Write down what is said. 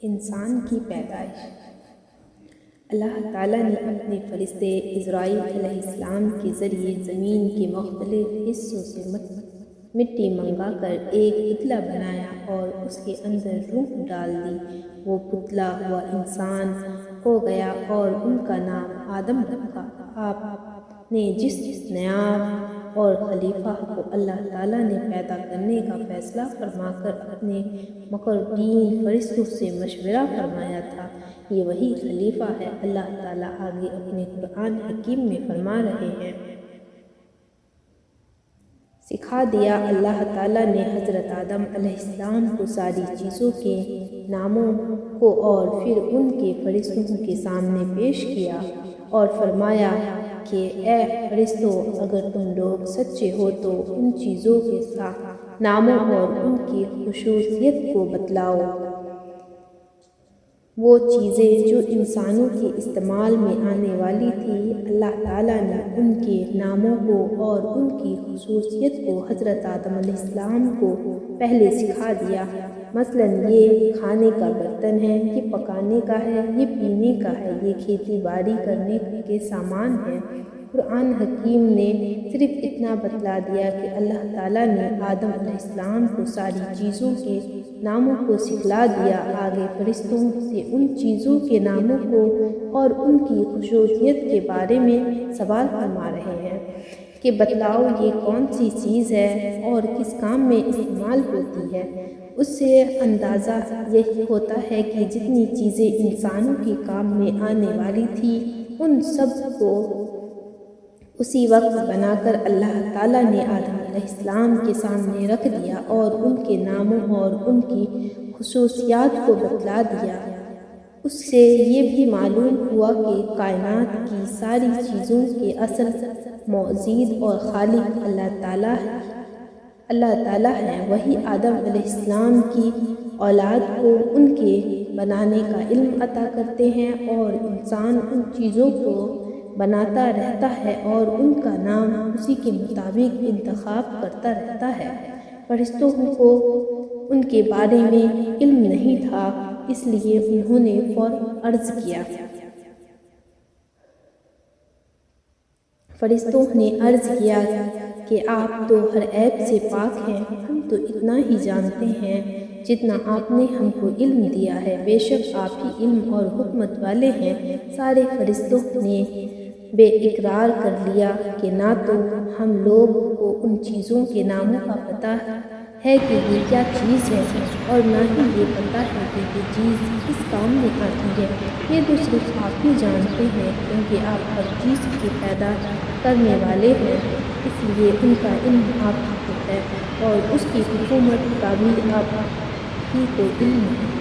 انسان کی پیدائش۔ اللہ تعالیٰ نے اپنے فرشتے عزرائیل علیہ السلام کے ذریعے زمین کے مختلف حصوں سے مٹی منگا کر ایک پتلا بنایا اور اس کے اندر روح ڈال دی۔ وہ پتلا ہوا انسان ہو گیا اور ان کا نام آدم رکھا۔ آپ نے جس نائب اور خلیفہ کو اللہ تعالیٰ نے پیدا کرنے کا فیصلہ فرما کر اپنے مقربین فرشتوں سے مشورہ فرمایا تھا، یہ وہی خلیفہ ہے۔ اللہ تعالیٰ آگے اپنے قرآن حکیم میں فرما رہے ہیں، سکھا دیا اللہ تعالیٰ نے حضرت آدم علیہ السلام کو ساری چیزوں کے ناموں کو اور پھر ان کے فرشتوں کے سامنے پیش کیا اور فرمایا کہ اے فرشتوں، اگر تم لوگ سچے ہو تو ان چیزوں کے ناموں اور ان کی خصوصیت کو بتلاؤ۔ وہ چیزیں جو انسانوں کے استعمال میں آنے والی تھی، اللہ تعالیٰ نے ان کے ناموں کو اور ان کی خصوصیت کو حضرت آدم علیہ السلام کو پہلے سکھا دیا۔ مثلاً یہ کھانے کا برتن ہے، یہ پکانے کا ہے، یہ پینے کا ہے، یہ کھیتی باڑی کرنے کے سامان ہیں۔ قرآن حکیم نے صرف اتنا بتلا دیا کہ اللہ تعالیٰ نے آدم علیہ السلام کو ساری چیزوں کے ناموں کو سکھلا دیا۔ آگے فرشتوں سے ان چیزوں کے ناموں کو اور ان کی خصوصیت کے بارے میں سوال فرما رہے ہیں کہ بتلاؤ یہ کون سی چیز ہے اور کس کام میں استعمال ہوتی ہے۔ اس سے اندازہ یہی ہوتا ہے کہ جتنی چیزیں انسانوں کے کام میں آنے والی تھی، ان سب کو اسی وقت بنا کر اللہ تعالیٰ نے آدم علیہ السلام کے سامنے رکھ دیا اور ان کے ناموں اور ان کی خصوصیات کو بتلا دیا۔ اس سے یہ بھی معلوم ہوا کہ کائنات کی ساری چیزوں کے اصل موجد اور خالق اللہ تعالیٰ ہے۔ وہی آدم علیہ السلام کی اولاد کو ان کے بنانے کا علم عطا کرتے ہیں اور انسان ان چیزوں کو بناتا رہتا ہے اور ان کا نام اسی کے مطابق انتخاب کرتا رہتا ہے۔ فرشتوں کو ان کے بارے میں علم نہیں تھا، اس لیے انہوں نے فوراً عرض کیا۔ فرشتوں نے عرض کیا کہ آپ تو ہر عیب سے پاک ہیں، ہم تو اتنا ہی جانتے ہیں جتنا آپ نے ہم کو علم دیا ہے، بے شک آپ ہی علم اور حکمت والے ہیں۔ سارے فرشتوں نے بے اقرار کر لیا کہ نہ تو ہم لوگ کو ان چیزوں کے ناموں کا پتہ ہے کہ یہ کیا چیز ہے اور نہ ہی یہ پتہ ہے کہ یہ چیز کس کام میں آتی ہے۔ یہ تو صرف آپ ہی جانتے ہیں، کیونکہ آپ ہر چیز کے پیدا کرنے والے ہیں، اس لیے ان کا علم آپ ہی کو ہے اور اس کی حکومت کا بھی آپ ہی کو علم ہے۔